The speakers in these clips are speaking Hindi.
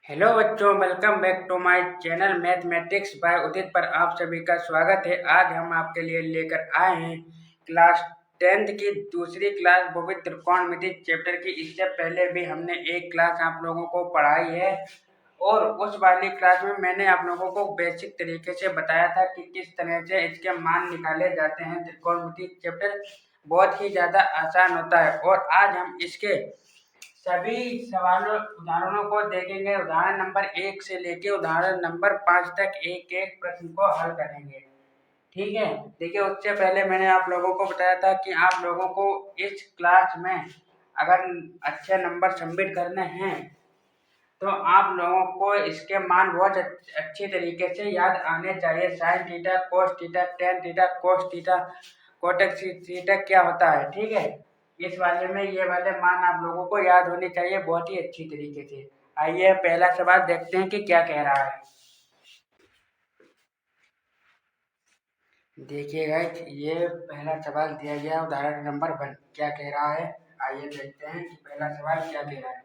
हेलो बच्चों, welcome back to my channel mathematics by Udit पर आप सभी का स्वागत है। आज हम आपके लिए लेकर आए हैं क्लास 10th की दूसरी क्लास बहुविध त्रिकोणमिति चैप्टर की। इससे पहले भी हमने एक क्लास आप लोगों को पढ़ाई है और उस वाली क्लास में मैंने आप लोगों को बेसिक तरीके से बताया था कि किस तरह से इसके मान निकाले जाते हैं। त्रिकोणमिति चैप्टर बहुत ही ज़्यादा आसान होता है और आज हम इसके सभी सवालों उदाहरणों को देखेंगे। उदाहरण नंबर 1 से लेके उदाहरण नंबर 5 तक एक एक प्रश्न को हल करेंगे। ठीक है, देखिए उससे पहले मैंने आप लोगों को बताया था कि आप लोगों को इस क्लास में अगर अच्छे नंबर सबमिट करने हैं तो आप लोगों को इसके मान बहुत अच्छी तरीके से याद आने चाहिए। Sign theta, cos theta, tan theta, cos theta, Kotak theta क्या होता है। ठीक है, इस वाले में ये वाले मान आप लोगों को याद होने चाहिए बहुत ही अच्छी तरीके से। आइए पहला सवाल देखते हैं कि क्या कह रहा है। देखिएगा, ये पहला सवाल दिया गया उदाहरण नंबर 1 क्या कह रहा है। आइए देखते हैं कि पहला सवाल क्या कह रहा है।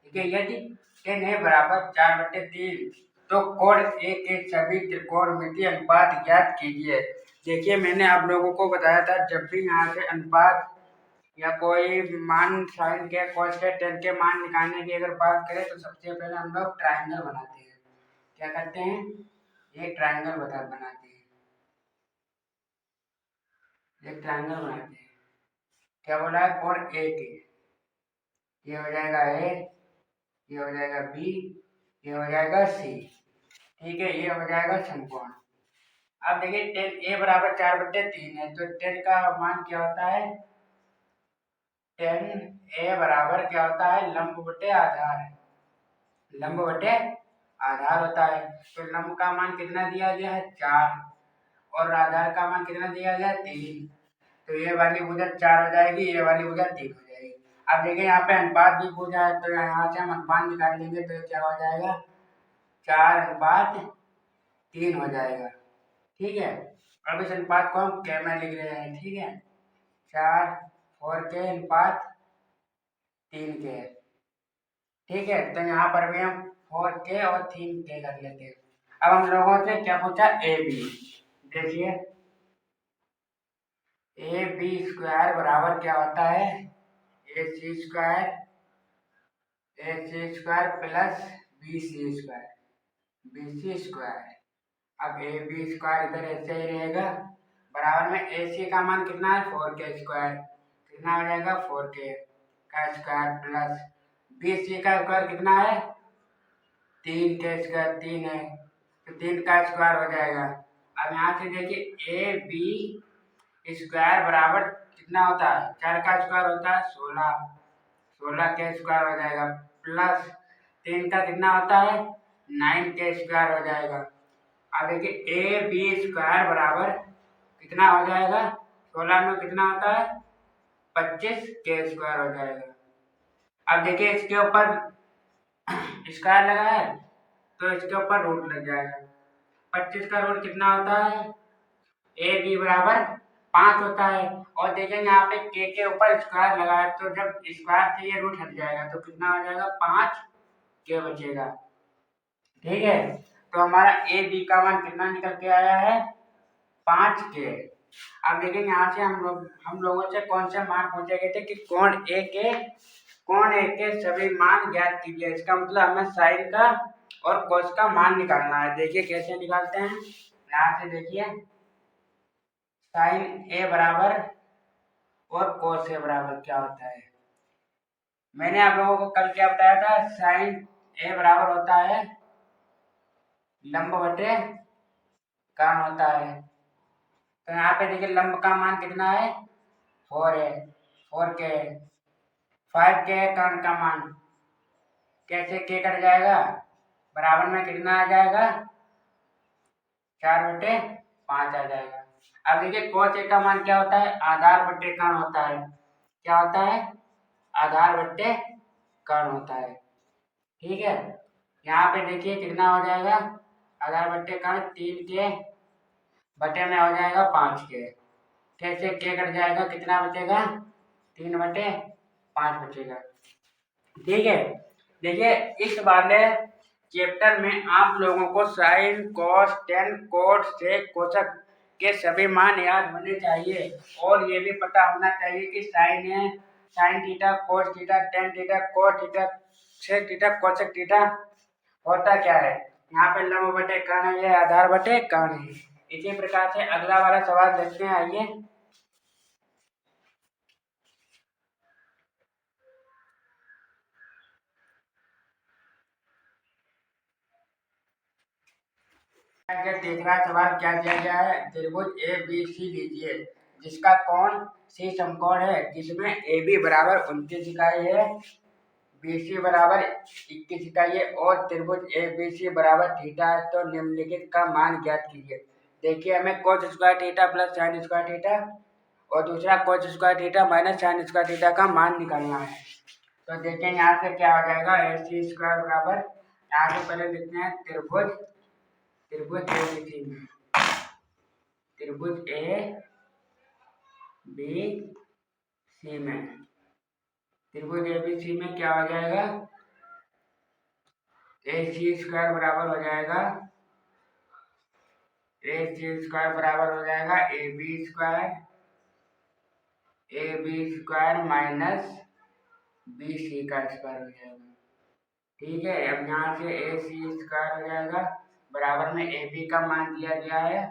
देखिए, यदि टेन ए बराबर 4/3 तो कोण ए के सभी त्रिकोणमितीय अनुपात ज्ञात कीजिए। देखिए, मैंने आप लोगों को बताया था जब भी यहाँ से अनुपात या कोई मान साइन के, कोस के, टेन के मान निकालने की अगर बात करें तो सबसे पहले हम लोग ट्राइंगल बनाते हैं। क्या करते हैं? ये ट्राइंगल बनाते हैं। एक ट्राइंगल बनाते हैं। क्या बोला है? कोण ए के, ये हो जाएगा ए, ये हो जाएगा बी, ये हो जाएगा सी। ठीक है, ये हो जाएगा समकोण। अब देखिए, टेन ए बराबर 4/3 है तो टेन का मान क्या होता है? टेन ए बराबर क्या होता है? लंब बटे आधार। लंब बटे आधार होता है। तो लंब का मान कितना दिया गया है? 4 और आधार का मान कितना दिया गया है? 3। तो ये वाली भुजा 4 हो जाएगी, ये वाली भुजा 3 हो जाएगी। अब देखिए, यहाँ पे अनुपात भी पूछा है तो यहाँ से हम अनुपात निकाल लेंगे तो क्या हो जाएगा? 4/3 हो जाएगा। ठीक है, अब इस अनुपात को हम के में लिख रहे हैं। ठीक है, 4/4 के। ठीक है, तो यहाँ पर भी हम 4 के और 3 के कर लेते हैं। अब हम लोगों से क्या पूछा? A B. देखिए, ए बी स्क्वायर बराबर क्या होता है? A C square plus B C square. अब ए बी स्क्वायर इधर ऐसे ही रहेगा, बराबर में ए सी का मान कितना है? 4 के स्क्वायर। कितना हो जाएगा? 4 के का स्क्वायर प्लस बी सी का स्क्वायर कितना है? 3 के स्क्वायर, 3 है तो 3 का स्क्वायर हो जाएगा। अब यहाँ से देखिए, ए बी स्क्वायर बराबर कितना होता है? 4 का स्क्वायर होता है 16, 16 के स्क्वायर हो जाएगा प्लस 3 का कितना होता है? 9 के स्क्वायर हो जाएगा। अब देखिए, ए बी स्क्वायर बराबर कितना हो जाएगा? 16 में कितना होता है? 25 के स्क्वायर हो जाएगा। अब देखिए, इसके ऊपर स्क्वायर लगा है तो इसके ऊपर रूट लग जाएगा। 25 का रूट कितना होता है? ए बी बराबर 5 होता है। और देखेंगे यहाँ पे के ऊपर स्क्वायर लगा है तो जब स्क्वायर से ये रूट हट जाएगा तो कितना हो जाएगा? 5 के बचेगा। ठीक है, तो हमारा ए बी का मान कितना निकल के आया है? 5 के। अब देखेंगे यहाँ से हम लोगों से कौन से मान पूछे गए थे कि कोण ए के सभी मान ज्ञात कीजिए। इसका मतलब हमें साइन का और कोस का मान निकालना है। देखिए कैसे निकालते हैं। यहाँ से देखिए, साइन ए बराबर और कोस ए बराबर क्या होता है? मैंने आप लोगों को कल क्या बताया था? साइन ए बराबर होता है लंब बटे कर्ण होता है। तो यहाँ पे देखिए, लंब का मान कितना है? 4 है, 4 के। 5 के कर्ण का मान कैसे? के कट जाएगा, बराबर में कितना आ जाएगा? 4/5 आ जाएगा। अब देखिए, कोस ए का मान क्या होता है? आधार बटे कर्ण होता है। क्या होता है? आधार बटे कर्ण होता है। ठीक है, यहाँ पे देखिए कितना हो जाएगा? आधार बटे कर्ण 3 के बटे में हो जाएगा 5 के। कैसे? के कट जाएगा, कितना बचेगा? 3/5 बचेगा। ठीक है, देखिए इस वाले चैप्टर में आप लोगों को साइन, कॉस, टेन, कोट, सेक, कोसक के सभी मान याद होने चाहिए और ये भी पता होना चाहिए कि साइन है, sine theta, cos theta, tan theta, cot theta, sec theta, cosec theta होता क्या है। यहाँ पे लंब बटे कर्ण है, ये आधार बटे कर्ण है। इसी प्रकार से अगला वाला सवाल देखते हैं, आइए। तीसरा सवाल क्या दिया गया है, त्रिभुज ए बी सी लीजिए जिसका कोण सी समकोण है, जिसमें ए बी बराबर 29 इकाई है, बी सी बराबर 21 इकाई है और त्रिभुज ए बी सी बराबर थीटा है, तो निम्नलिखित का मान ज्ञात कीजिए। देखिए हमें cos square theta plus sine square theta और दूसरा cos square theta minus sine square theta का मान निकालना है। तो देखिए यहाँ से क्या हो जाएगा, ए सी स्क्वायर बराबर, यहाँ से पहले लिखते हैं त्रिभुज, त्रिभुज ए बी सी में, त्रिभुज ए बी सी में, त्रिभुज ए बी सी में क्या हो जाएगा, ए सी स्क्वायर बराबर हो जाएगा, ए सी स्क्वायर बराबर हो जाएगा A B square minus B C का स्क्वायर हो जाएगा। ठीक है, अब यहाँ से ए सी स्क्वायर हो जाएगा, बराबर में ए बी का मान दिया गया है,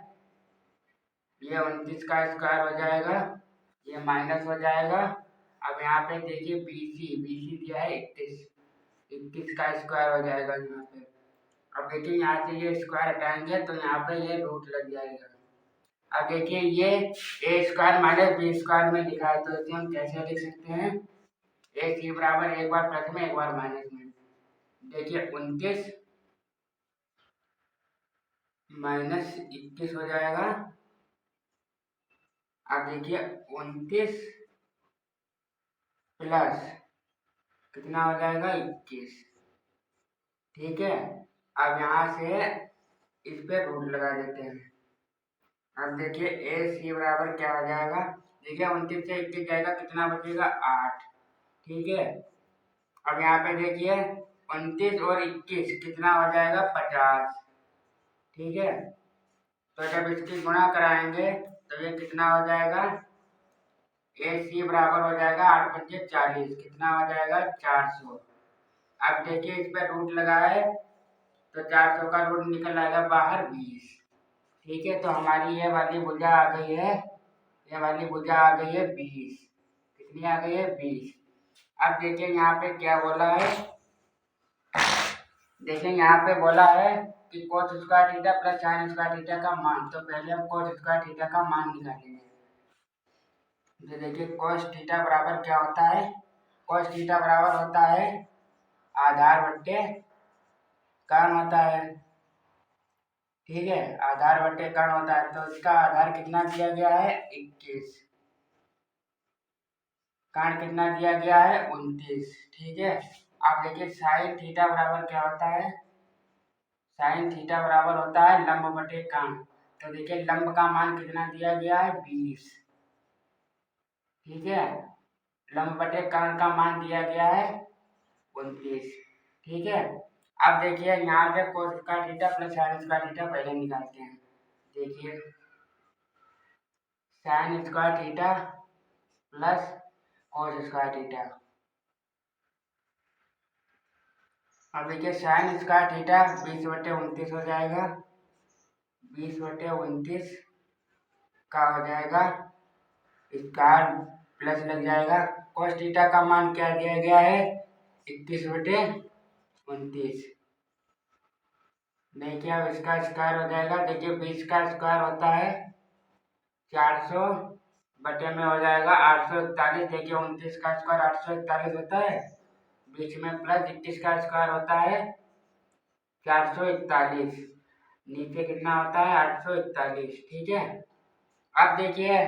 ये 29 का स्क्वायर हो जाएगा, ये माइनस हो जाएगा। अब यहाँ पे देखिए बी सी दिया है 21 का स्क्वायर हो जाएगा यहाँ पे। अब देखिए यहाँ से ये स्क्वायर हटाएंगे तो यहाँ पे ये रूट लग जाएगा। अब देखिए ये ए स्क्वायर माइनस बी स्क्वायर में लिखा है, तो इसे हम कैसे लिख सकते हैं, ए सी बराबर एक बार प्लस में एक बार माइनस में। देखिए 29 माइनस 21 हो जाएगा। अब देखिए 29 प्लस कितना हो जाएगा 21। ठीक है, अब यहाँ से इस पे रूट लगा देते हैं। अब देखिए ए सी बराबर क्या हो जाएगा, देखिए 29 से 21 जाएगा, कितना बचेगा 8। ठीक है, अब यहाँ पे देखिए 29 और 21 कितना हो जाएगा 50। ठीक है, तो जब इसकी गुणा कराएंगे तो ये कितना हो जाएगा, ए सी बराबर हो जाएगा 8 पंचे 40, कितना हो जाएगा 400। अब देखिए इस पर रूट लगा है तो 400 का रूट निकल आएगा बाहर 20। ठीक है, तो हमारी ये वाली भुजा आ गई है, ये वाली भुजा आ गई है 20। कितनी आ गई है 20। अब देखिए यहाँ पे क्या बोला है, देखिए यहाँ पे बोला है कि cos square theta plus sine square theta का मान, तो पहले हम कोस स्क्वायर थीटा का मान निकालेंगे। तो देखिए कोस थीटा बराबर क्या होता है, कोस थीटा बराबर होता है आधार बट्टे कर्ण होता है। ठीक है, आधार बट्टे कर्ण होता है, तो इसका आधार कितना दिया गया है 21, कर्ण कितना दिया गया है 29। ठीक है, अब देखिए साइन थीटा बराबर क्या होता है, साइन थीटा बराबर होता है लंब बटे कर्ण। तो देखिए लंब का मान कितना दिया गया है 20। ठीक है, लंब बटे कर्ण का मान दिया गया है 29। ठीक है, अब देखिए यहाँ से cos square theta plus sine square theta पहले निकालते हैं। देखिए sine square theta plus cos square theta, अब देखिए साइन स्क्वायर थीटा 20/29 हो जाएगा, 20/29 का हो जाएगा स्क्वायर प्लस लग जाएगा। कोस थीटा का मान क्या दिया गया है 21/29। देखिए अब इसका स्क्वायर हो जाएगा, देखिए 20 का स्क्वायर होता है 400 बटे में हो जाएगा 841। देखिए 29 का स्क्वायर 841 होता है, बीच में प्लस 21 का स्क्वायर होता है 441, नीचे कितना होता है 841। ठीक है, अब देखिए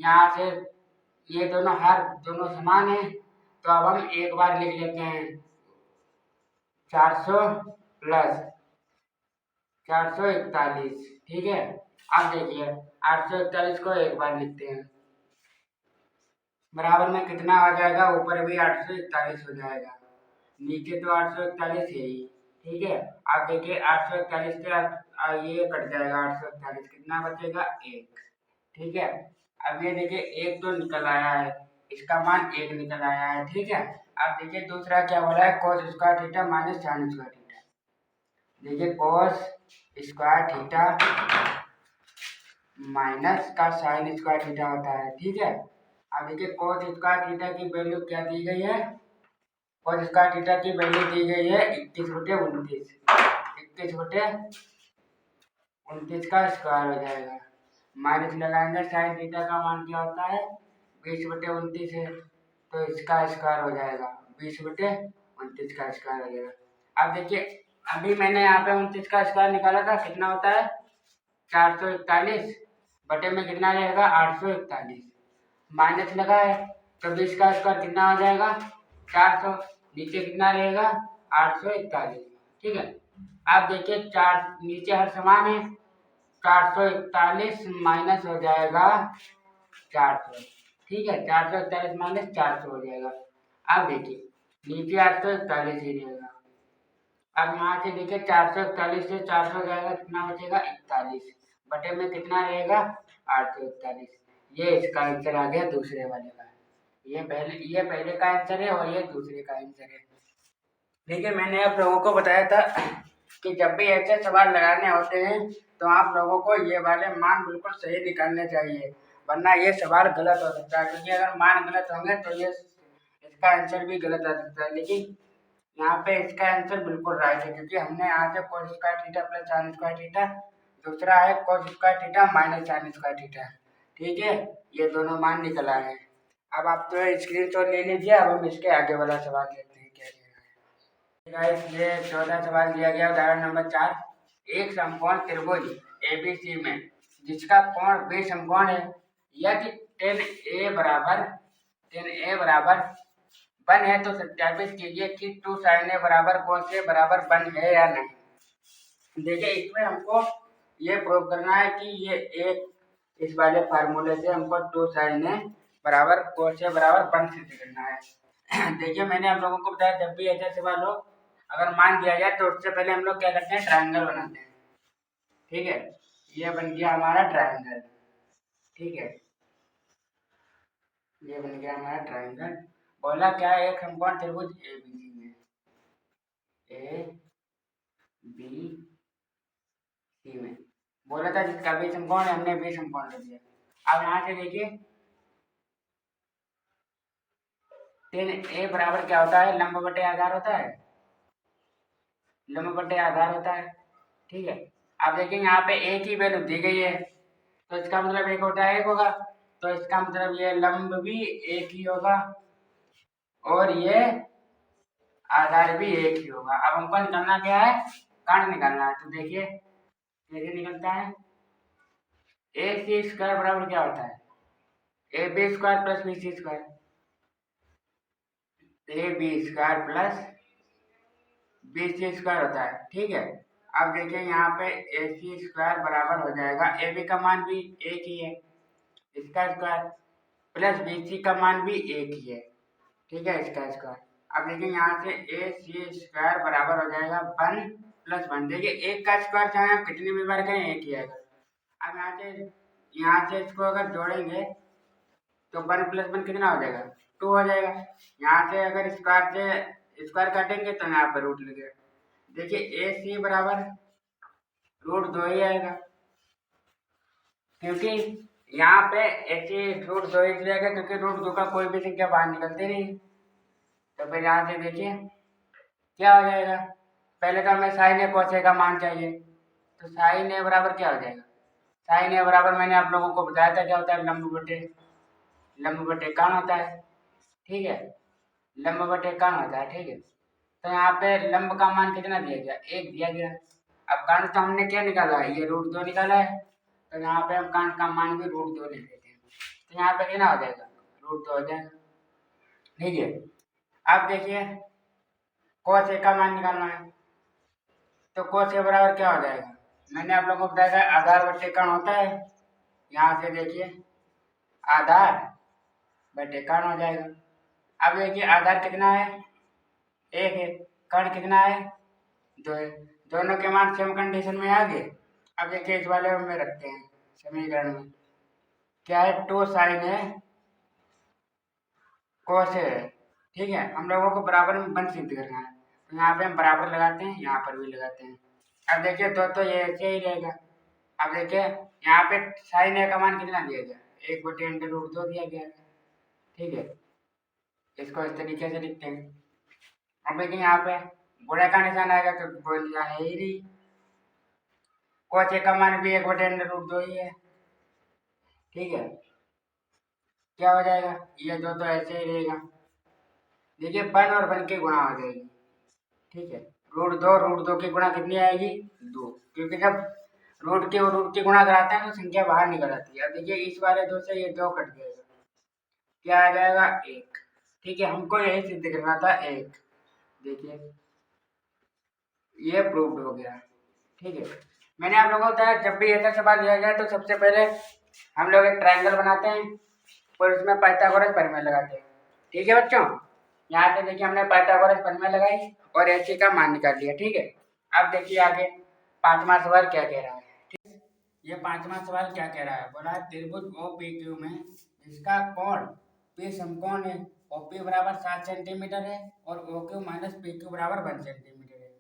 यहाँ से ये दोनों हर दोनों समान है, तो अब हम एक बार लिख लेते हैं 400 प्लस 441। ठीक है, अब देखिए 841 को एक बार लिखते हैं, बराबर में कितना आ जाएगा, ऊपर भी 841 हो जाएगा, नीचे तो 841 है ही। ठीक है। आप देखिए 841 से ये कट जाएगा, 841 कितना बचेगा 1। ठीक है। अब ये देखिए एक तो निकल आया है, इसका मान 1 निकल आया है। ठीक है। अब देखिए दूसरा क्या बोला है, cos square theta minus sine square theta. देखिए cos स्क्वायर थीटा माइनस का साइन स्क्वायर थीटा होता है। ठीक है। अब देखिए cos स्क्वायर थीटा की वैल्यू क्या दी गई है, cos स्क्वायर थीटा की वैल्यू दी गई है 21/29। 21/29 का स्क्वायर हो जाएगा, माइनस लगाएंगे साइन थीटा का मान क्या होता है 20/29 है, तो इसका स्क्वायर हो जाएगा 20/29 का स्क्वायर हो जाएगा। अब देखिए अभी मैंने यहाँ पे 29 का स्क्वायर निकाला था, कितना होता है 441 बटे में कितना रहेगा 841, माइनस लगा है तो 20 का स्क्वायर कितना हो जाएगा 400, नीचे कितना रहेगा 841। ठीक है। आप देखिए चार नीचे हर समान है, 441 माइनस हो जाएगा 400। ठीक है, 441 माइनस 400 हो जाएगा। अब देखिए नीचे 841 ही रहेगा। अब यहाँ से देखिए 441 से 400 जाएगा, कितना बचेगा 41 बटे में कितना रहेगा 841। ये इसका आंसर आ गया दूसरे वाले का। ये पहले का आंसर है और ये दूसरे का आंसर है। ठीक है। मैंने आप लोगों को बताया था कि जब भी ऐसे सवाल लगाने होते हैं तो आप लोगों को ये वाले मान बिल्कुल सही निकालने चाहिए, वरना ये सवाल गलत हो सकता है, क्योंकि अगर मान गलत होंगे तो ये इसका आंसर भी गलत आ सकता है। लेकिन यहाँ पे इसका आंसर बिल्कुल राइट है, क्योंकि हमने यहाँ से cos square theta plus sin square theta, दूसरा है cos square theta minus sin square theta. ठीक है, ये दोनों मान निकल आए हैं। अब आप तो स्क्रीनशॉट ले लीजिए। अब हम इसके आगे वाला सवाल देखते हैं क्या दिया है। गाइस ये 14 सवाल दिया गया, उदाहरण नंबर 4। एक समकोण त्रिभुज एबीसी में जिसका कोण बी समकोण है, यदि tan ए बराबर 1 है तो सत्यापित कीजिए कि 2 sin a बराबर cos a बराबर 1 है या नहीं। देखिए इसमें हमको ये प्रूव करना है कि ये एक इस वाले फार्मूले से हमको 2 sin a बराबर cos a बराबर 1 सिद्ध करना है। देखिए मैंने आप लोगों को बताया जब भी ऐसा सवाल हो अगर मान दिया जाए तो उससे पहले हम लोग क्या करते हैं, ट्रायंगल बनाते हैं। ठीक है, ये बन गया हमारा ट्रायंगल। ठीक है, ये बन गया हमारा ट्रायंगल। बोला क्या है, एक समकोण त्रिभुज एबीसी में ए बी सी में बोला था जिसका बी समकोण है, हमने बी समकोण ले लिया। अब यहाँ से देखिए tan ए बराबर क्या होता है, लंब बटे आधार होता है, लंब बटे आधार होता है। ठीक है। अब देखिए यहाँ पे ए की वैल्यू दी गई है तो इसका मतलब एक होता है एक होगा, तो इसका मतलब ये लंब भी एक ही होगा और ये आधार भी एक ही होगा। अब हमको निकालना क्या है, काट निकालना है। तो देखिए कैसे निकलता है, ए सी स्क्वायर बराबर क्या होता है, A B square plus B C square, A B square plus B C square होता है। ठीक है। अब देखिए यहाँ पे ए सी स्क्वायर बराबर हो जाएगा, ए बी का मान भी एक ही है इसका स्क्वायर, प्लस बी सी का मान भी एक ही है। ठीक है, इसका स्क्वायर। अब देखिए यहाँ से ए सी स्क्वायर बराबर हो जाएगा 1 प्लस 1। देखिए एक का स्क्वायर चाहे आप कितनी भी बार करें एक ही आएगा। अब यहाँ से इसको अगर जोड़ेंगे तो 1 प्लस 1 कितना हो जाएगा 2 हो जाएगा। यहाँ से अगर स्क्वायर से स्क्वायर काटेंगे तो यहाँ पर रूट लगेगा। देखिए ए सी बराबर √2 ही आएगा, क्योंकि यहाँ पे ऐसे √2 इसलिए आएगा क्योंकि √2 का कोई भी संख्या बाहर निकलती नहीं। तो फिर यहाँ से देखिए क्या हो जाएगा, पहले तो हमें साइन ए cos a का मान चाहिए, तो साइन ए बराबर क्या हो जाएगा, साइन ए बराबर मैंने आप लोगों को बताया था क्या होता है, लंब बटे कान होता है। ठीक है, लंब बटे कान होता है। ठीक है, तो यहाँ पे लंब का मान कितना दिया गया, 1 दिया गया। अब कान तो हमने क्या निकाला है, ये √2 निकाला है, तो यहाँ पे हम कान का मान भी √2 ले लेते हैं, तो यहाँ पे कितना हो जाएगा √2 हो जाएगा। ठीक है। अब देखिए cos a का मान निकालना है, तो cos a बराबर क्या हो जाएगा, मैंने आप लोगों को बताया था आधार बटे कण होता है। यहाँ से देखिए आधार बटे कण हो जाएगा। अब देखिए आधार कितना है 1 है, कण कितना है दो दोनों के मान सेम कंडीशन में आ गए। अब देखिए इस वाले में रखते हैं समीकरण में, क्या है 2 साइन है कोस है, ठीक है। हम लोगों को बराबर में बन सिद्ध करना है, तो यहाँ पे हम बराबर लगाते हैं, यहाँ पर भी लगाते हैं। अब देखिए तो ये ऐसे ही रहेगा। अब देखिए यहाँ पे साइन ए का मान कितना दिया गया, 1/√2 दिया गया है, ठीक है। इसको इस तरीके से लिखते हैं। अब देखिए यहाँ पे गुणे का निशान आएगा तो बोलिया है ही नहीं, कोस ए का मान भी 1/√2 ही है, ठीक है। क्या हो जाएगा, ये दो तो ऐसे ही रहेगा। देखिए बन और बन के गुणा हो जाएगी, ठीक है। रूट दो की गुणा कितनी आएगी, 2, क्योंकि जब रूट की गुणा कराते हैं तो संख्या बाहर निकल आती है। अब देखिए इस वाले 2 से ये 2 कट जाएगा, क्या आ जाएगा 1, ठीक है। हमको यही सिद्ध करना था 1, देखिए ये प्रूव्ड हो गया, ठीक है। मैंने आप लोगों को बताया जब भी ऐसा सवाल दिया जाए तो सबसे पहले हम लोग एक ट्रायंगल बनाते हैं और उसमें पाइथागोरस प्रमेय लगाते हैं, ठीक है बच्चों। यहाँ पे देखिए हमने पाइथागोरस प्रमेय लगाई और एसी का मान निकाल लिया, ठीक है। अब देखिए आगे पांचवा सवाल क्या कह रहा है, ठीक है? ये पांचवा सवाल क्या कह रहा है, बोला त्रिभुज OPQ में इसका कोण P समकोण है, OP बराबर 7 सेंटीमीटर है और OQ माइनस PQ बराबर 1 सेंटीमीटर है,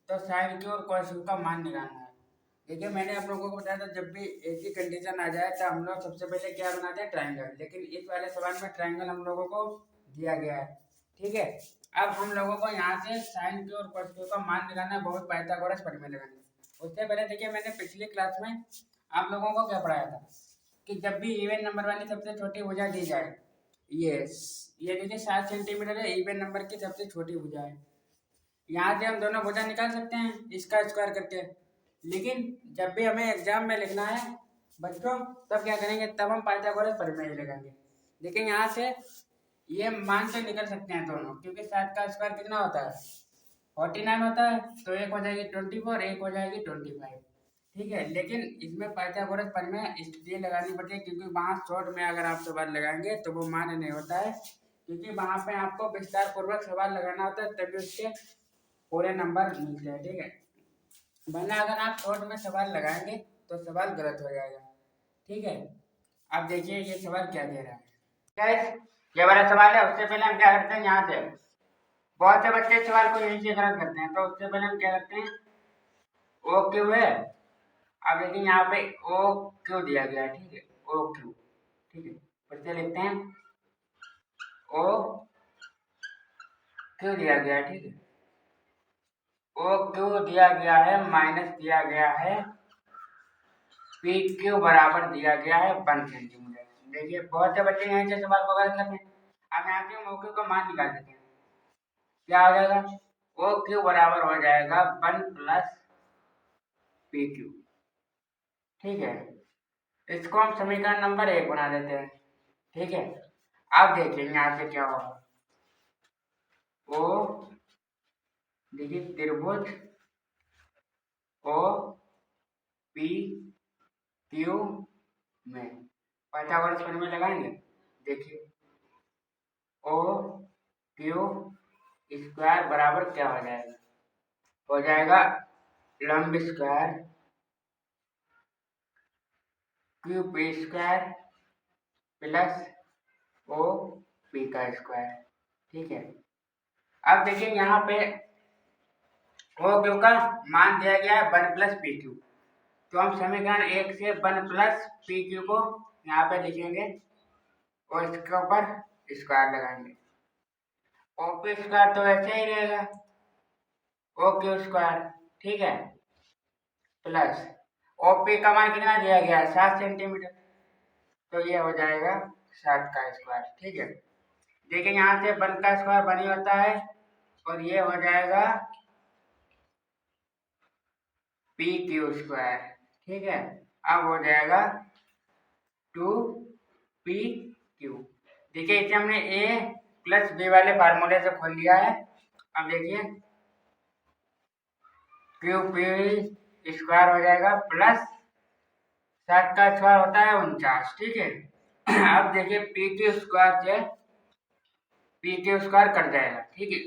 तो साइन क्यू और कॉस क्यू का मान निकालना है। देखिए मैंने आप लोगों को बताया था जब भी ऐसी कंडीशन आ जाए तो हम लोग सबसे पहले क्या बनाते हैं, ट्रायंगल। लेकिन इस वाले सवाल में ट्रायंगल हम लोगों को दिया गया है, ठीक है। अब हम लोगों को यहाँ से साइन क्यू और कॉस क्यू का मान निकालना है, बहुत पाइथागोरस प्रमेय लगाना है। उससे पहले देखिए मैंने पिछली क्लास में आप लोगों को क्या पढ़ाया था कि जब भी इवन नंबर वाली सबसे छोटी भुजा दी जाए, ये देखिए 7 सेंटीमीटर है, इवन नंबर की सबसे छोटी भुजा है। यहाँ से हम दोनों भुजा निकाल सकते हैं इसका स्क्वायर करके, लेकिन जब भी हमें एग्जाम में लिखना है बच्चों तब क्या करेंगे, तब हम पाइथागोरस प्रमेय लगाएंगे। लेकिन यहाँ से ये मान से निकल सकते हैं दोनों, क्योंकि 7 का स्क्वायर कितना होता है 49 होता है, तो एक हो जाएगी 24, एक हो जाएगी 25, ठीक है। लेकिन इसमें पाइथागोरस प्रमेय इसलिए लगानी पड़ती है क्योंकि वहाँ शॉर्ट में अगर आप सवाल लगाएंगे तो वो मान्य नहीं होता है, क्योंकि वहाँ पे आपको विस्तार पूर्वक सवाल लगाना होता है तभी उसके पूरे नंबर मिलते हैं, ठीक है। वरना अगर आप शॉर्ट में सवाल लगाएंगे तो सवाल गलत हो जाएगा, ठीक है। अब देखिए ये सवाल क्या दे रहा है, क्या ये वाला सवाल है। उससे पहले हम क्या करते हैं, यहाँ से बहुत से बच्चे सवाल को यहीं से गलत करते हैं, तो उससे पहले हम क्या करते हैं, ओ क्यू है। अब देखिए यहाँ पे ओ क्यू दिया गया है, ठीक है, ओ क्यू, ठीक है। फिर से लिखते हैं ओ क्यू दिया गया है, ठीक है। ओ क्यू दिया गया है माइनस दिया गया है पी क्यू बराबर दिया गया है 1 सेंटीमीटर। देखिए बहुत से बच्चे यहाँ से सवाल को गलत करते हैं। अब यहाँ से हम ओ क्यू का मान निकाल देते हैं, क्या हो जाएगा, ओ क्यू बराबर हो जाएगा 1 प्लस पी क्यू, ठीक है। इसको हम समीकरण नंबर 1 बना देते हैं, ठीक है। अब देखिए यहाँ से क्या होगा, ओ देखिए त्रिभुज ओ पी क्यू में पाइथागोरस प्रमेय लगाएंगे। देखिए ओ क्यू स्क्वायर बराबर क्या हो जाएगा लंब square Q P square plus O P का स्क्वायर, ठीक है। अब देखिए यहाँ पे ओ क्यू का मान दिया गया है 1 प्लस पी क्यू, तो हम समीकरण 1 से 1 प्लस पी क्यू को यहाँ पे लिखेंगे और इसके ऊपर स्क्वायर लगाएंगे। ओ पी स्क्वायर तो ऐसे ही रहेगा ओ क्यू स्क्वायर, ठीक है, प्लस ओ पी का मान कितना दिया गया है 7 सेंटीमीटर, तो ये हो जाएगा 7 का स्क्वायर, ठीक है। देखिए यहाँ से 1 का स्क्वायर 1 ही होता है और ये हो जाएगा पी क्यू स्क्वायर, ठीक है। अब हो जाएगा 2 पी क्यू। देखिए इसे हमने ए प्लस बी वाले फार्मूले से खोल लिया है। अब देखिए क्यू पी स्क्वायर हो जाएगा प्लस 7 का स्क्वायर होता है 49, ठीक है। अब देखिए पी क्यू स्क्वायर से पी क्यू स्क्वायर कट जाएगा, ठीक है।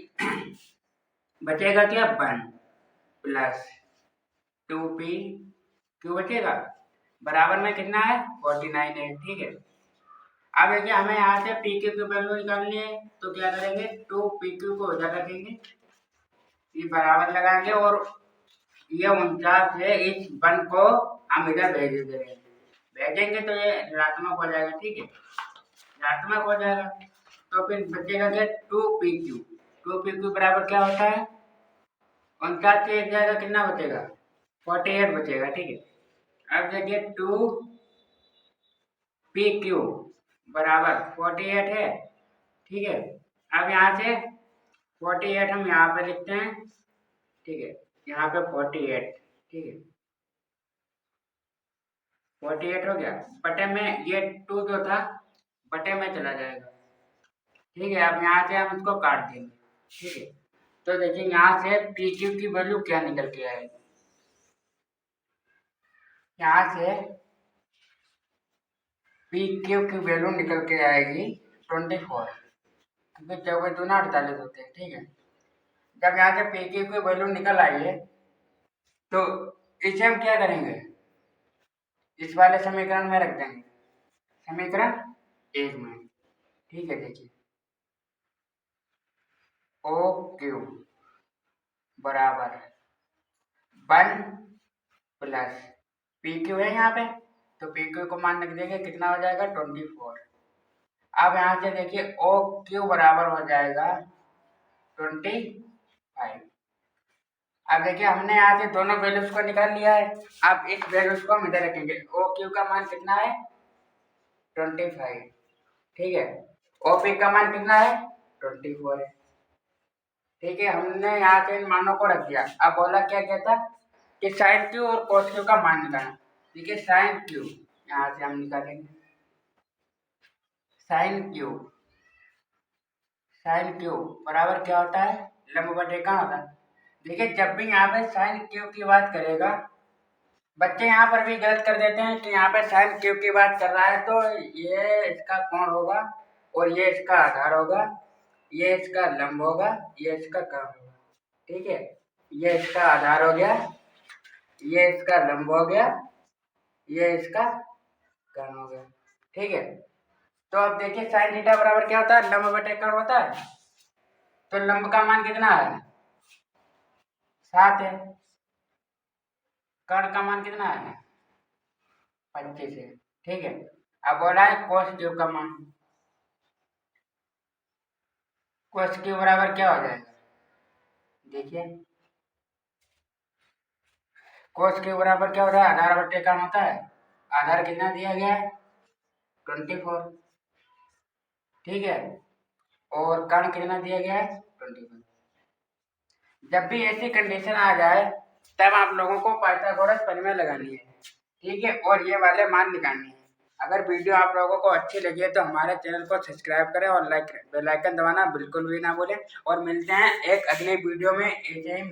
बचेगा क्या 1 प्लस 2p क्यू बचेगा, बराबर में कितना है 49 है। ठीक है, अब देखिए हमें यहाँ से पी क्यू की वैल्यू निकालनी है, तो क्या करेंगे 2pq को उधर रखेंगे, ये बराबर लगाएंगे और ये 49 है, इस 1 को हम इधर भेजेंगे तो ये ऋणात्मक हो जाएगा। ठीक है, ऋणात्मक हो जाएगा तो फिर बचेगा क्या 2pq बराबर क्या होता है 49 से एक जाएगा, कितना बचेगा 48 बचेगा। ठीक है, अब देखिए 2pq बराबर 48 है। ठीक है, अब यहाँ से 48 हम यहाँ पे लिखते हैं। ठीक है, यहाँ पे 48, ठीक है 48 हो गया, बटे में ये 2 जो था बटे में चला जाएगा। ठीक है, अब यहाँ से हम इसको काट देंगे। ठीक है, तो देखिए यहाँ से पी क्यू की वैल्यू क्या निकल के आएगी, यहाँ से पी क्यू की वैल्यू निकल के आएगी 24, क्योंकि चौके दूना 48 होते हैं। ठीक है, जब यहाँ से पी क्यू की वैल्यू निकल आई है तो इसे हम क्या करेंगे, इस वाले समीकरण में रख देंगे, समीकरण 1 में। ठीक है, देखिए ओ क्यू बराबर 1 प्लस पी क्यू है यहाँ पे, तो पी क्यू को मान रख देंगे, कितना हो जाएगा 24। अब यहाँ से देखिए ओ क्यू बराबर हो जाएगा 25। अब देखिए हमने यहाँ से दोनों वैल्यूज को निकाल लिया है, अब इस वैल्यूज को हम इधर रखेंगे। ओ क्यू का मान कितना है 25। ठीक है, ओ पी का मान कितना है 24 है। ठीक है, हमने यहाँ से इन मानों को रख दिया। अब बोला क्या कहता कि साइन क्यू और कोस क्यू का मान निकालना। ठीक है, साइन क्यू यहाँ से हम निकालेंगे, साइन क्यू बराबर क्या होता है लंब बटे का होता है। देखिए जब भी यहाँ पे साइन क्यू की बात करेगा, बच्चे यहाँ पर भी गलत कर देते हैं कि यहाँ पे साइन क्यू की बात कर रहा है तो ये इसका कोण होगा और ये इसका आधार होगा, ये इसका लंब होगा, ये इसका कर्ण होगा। ठीक है, ये इसका आधार हो गया, ये इसका लंब हो गया, ये इसका कर्ण हो गया। ठीक है, तो अब देखिए साइन थीटा बराबर क्या होता है लंब बटे कर्ण होता है, तो लंब का मान कितना है 7 है, कर्ण का मान कितना है 25 है। ठीक है, अब बोला है कोस क्यू का मान, कोस क्यू बराबर क्या हो जाएगा, देखिए कोस क्यू बराबर क्या होता है आधार बटे कर्ण होता है, आधार कितना दिया गया है 24। ठीक है, और कर्ण कितना दिया गया है 24। जब भी ऐसी कंडीशन आ जाए तब आप लोगों को पाइथागोरस प्रमेय लगानी है। ठीक है, और ये वाले मान निकालने हैं। अगर वीडियो आप लोगों को अच्छी लगी है तो हमारे चैनल को सब्सक्राइब करें और बेल आइकन दबाना बिल्कुल भी ना भूलें, और मिलते हैं एक अगले वीडियो में ऐसे ही